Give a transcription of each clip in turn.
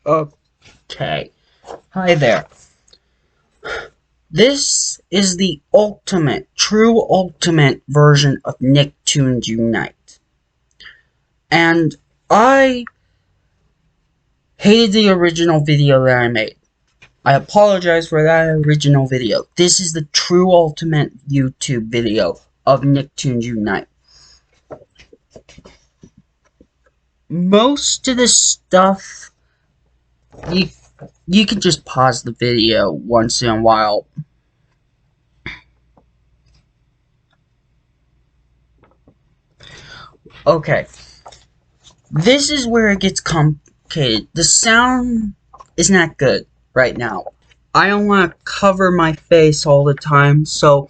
Okay. Hi there. This is the true ultimate version of Nicktoons Unite. And I hated the original video that I made. I apologize for that original video. This is the true ultimate YouTube video of Nicktoons Unite. Most of the stuff, you can just pause the video once in a while. Okay, this is where it gets complicated. The sound is not good right now. I don't want to cover my face all the time, so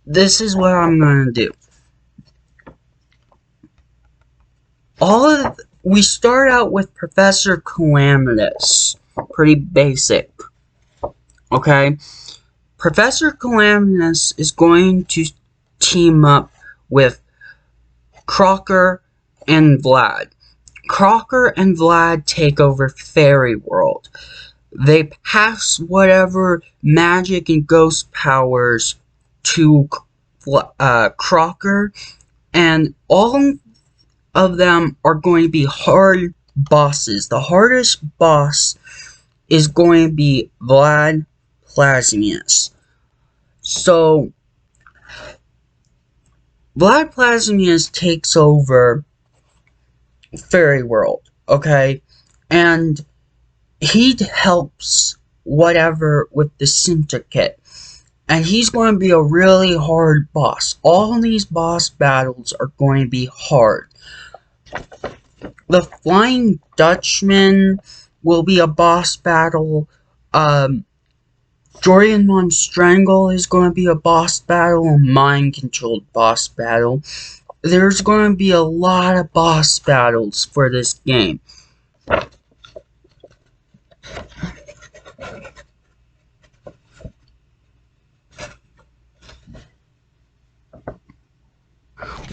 this is what I'm going to do. We start out with Professor Calamitous. Pretty basic. Okay? Professor Calamitous is going to team up with Crocker and Vlad. Crocker and Vlad take over Fairy World. They pass whatever magic and ghost powers to Crocker, and all of them are going to be hard bosses. The hardest boss is going to be Vlad Plasmius. So, Vlad Plasmius takes over Fairy World, okay? And he helps whatever with the Syndicate. And he's going to be a really hard boss. All these boss battles are going to be hard. The Flying Dutchman will be a boss battle. Jordan Von Strangle is going to be a boss battle, a mind-controlled boss battle. There's going to be a lot of boss battles for this game.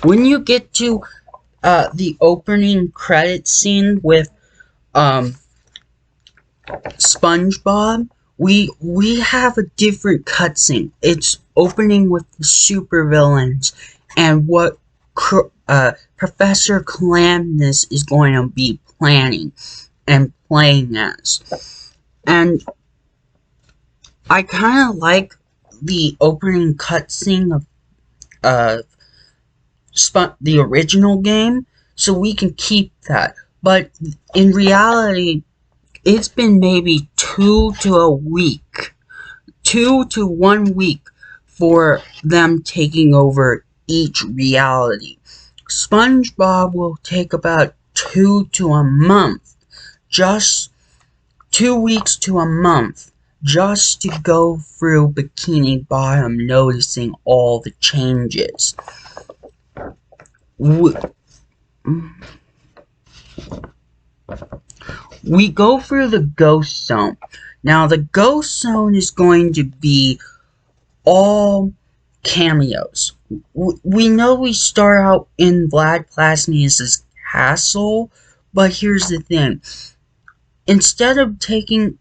When you get to the opening credit scene with SpongeBob, we have a different cutscene. It's opening with the supervillains and what Professor Calamitous is going to be planning and playing as. And I kind of like the opening cutscene of the original game, so we can keep that. But in reality, it's been maybe 2 to 1 week for them taking over each reality. SpongeBob will take about 2 to a month, just 2 weeks to a month, just to go through Bikini Bottom, noticing all the changes. We go through the Ghost Zone. Now, the Ghost Zone is going to be all cameos. We know we start out in Vlad Plasmius' castle, but here's the thing. Instead of taking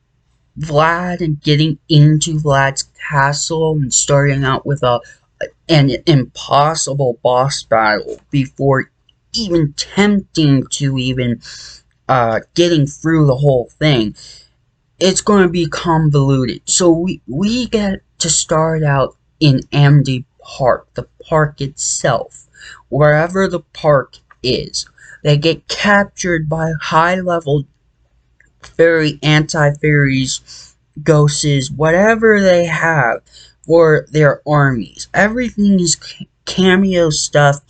Vlad and getting into Vlad's castle and starting out with an impossible boss battle before even attempting to getting through the whole thing, it's going to be convoluted. So we get to start out in Amity Park, the park itself, wherever the park is. They get captured by high-level fairy, anti-fairies, ghosts, whatever they have for their armies. Everything is cameo stuff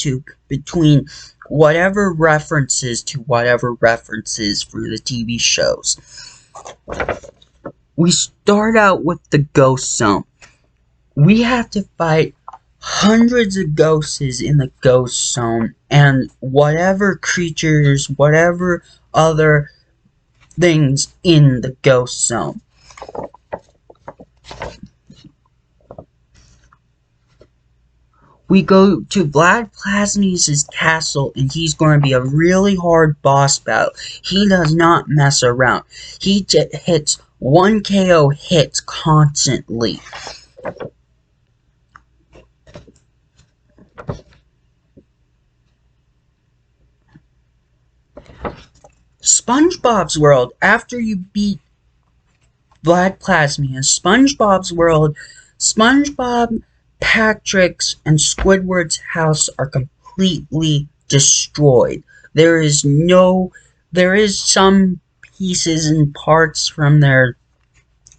between whatever references to whatever references through the TV shows. We start out with the Ghost Zone. We have to fight hundreds of ghosts in the Ghost Zone, and whatever creatures, whatever other things in the Ghost Zone. We go to Vlad Plasmi's castle, and he's going to be a really hard boss battle. He does not mess around. He just hits 1 KO hits constantly. SpongeBob's World. After you beat Vlad Plasmia, SpongeBob's World, SpongeBob, Patrick's, and Squidward's house are completely destroyed. There is some pieces and parts from their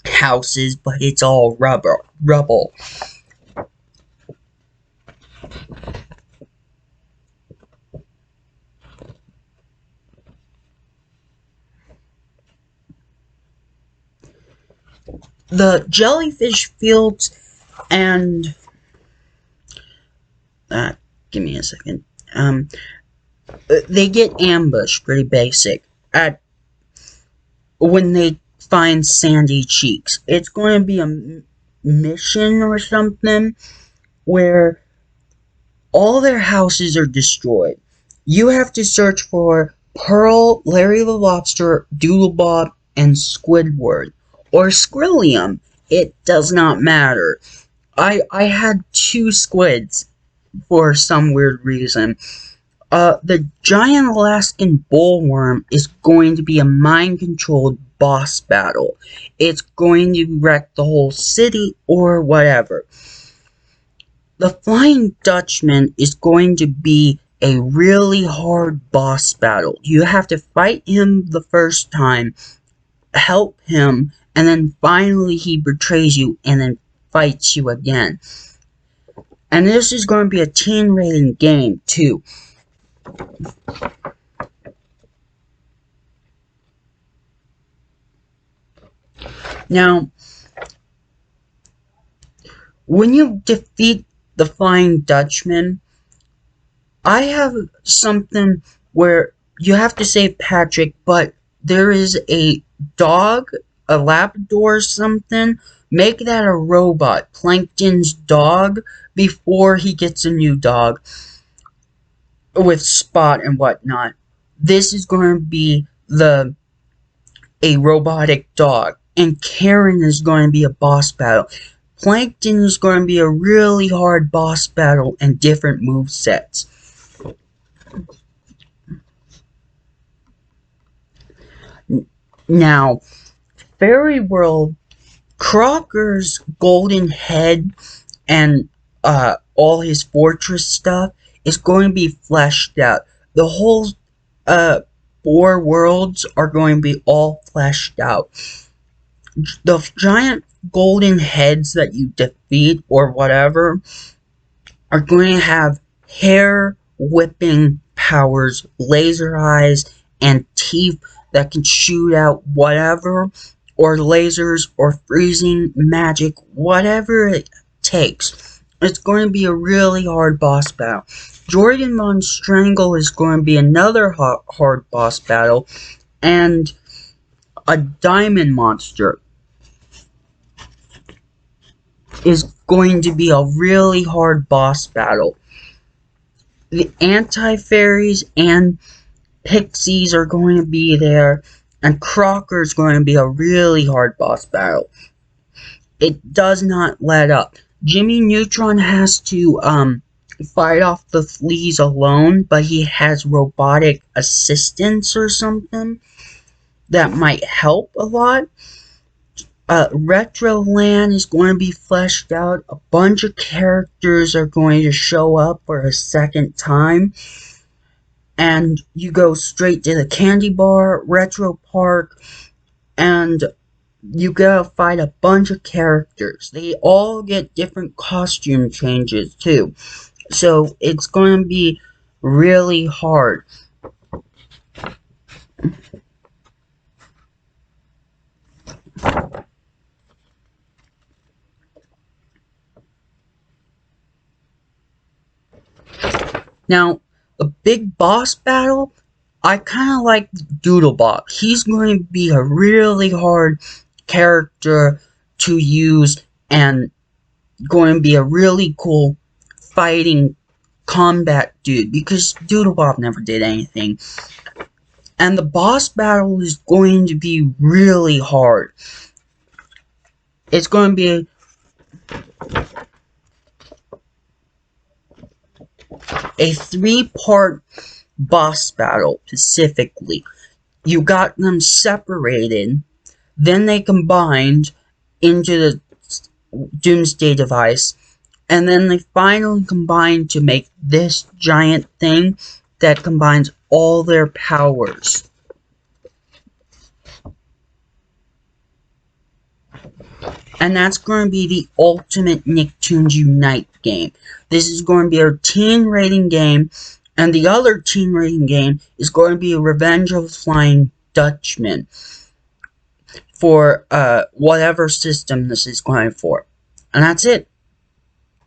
houses, but it's all rubble. The jellyfish fields and give me a second. They get ambushed, pretty basic, when they find Sandy Cheeks. It's going to be a mission or something where all their houses are destroyed. You have to search for Pearl, Larry the Lobster, Doodlebob, and Squidward. Or Skrillium. It does not matter. I had 2 squids for some weird reason. The giant Alaskan bullworm is going to be a mind-controlled boss battle. It's going to wreck the whole city or whatever. The Flying Dutchman is going to be a really hard boss battle. You have to fight him the first time, help him, and then finally he betrays you and then fights you again. And this is going to be a teen rated game too. Now, when you defeat the Flying Dutchman, I have something where you have to save Patrick, but there is a dog, a Labrador or something. Make that a robot, Plankton's dog, before he gets a new dog with Spot and whatnot. This is going to be a robotic dog, and Karen is going to be a boss battle. Plankton is going to be a really hard boss battle and different movesets. Now, Fairy World, Crocker's golden head and all his fortress stuff is going to be fleshed out. The whole 4 worlds are going to be all fleshed out. The giant golden heads that you defeat or whatever are going to have hair whipping powers, laser eyes, and teeth that can shoot out whatever, or lasers, or freezing magic, whatever it takes. It's going to be a really hard boss battle. Jordan Von Strangle is going to be another hard boss battle, and a diamond monster is going to be a really hard boss battle. The anti-fairies and pixies are going to be there, and Crocker is going to be a really hard boss battle. It does not let up. Jimmy Neutron has to fight off the fleas alone, but he has robotic assistance or something that might help a lot. Retroland is going to be fleshed out. A bunch of characters are going to show up for a second time. And you go straight to the Candy Bar, Retro Park, and you gotta fight a bunch of characters. They all get different costume changes too. So it's going to be really hard. Now, a big boss battle, I kind of like Doodlebot. He's going to be a really hard character to use and going to be a really cool fighting combat dude because Doodlebop never did anything. And the boss battle is going to be really hard. It's going to be a 3-part boss battle specifically. You got them separated, then they combined into the Doomsday device, and then they finally combined to make this giant thing that combines all their powers. And that's going to be the ultimate Nicktoons Unite game. This is going to be a teen rating game, and the other teen rating game is going to be a Revenge of the Flying Dutchman for whatever system this is going for. And that's it.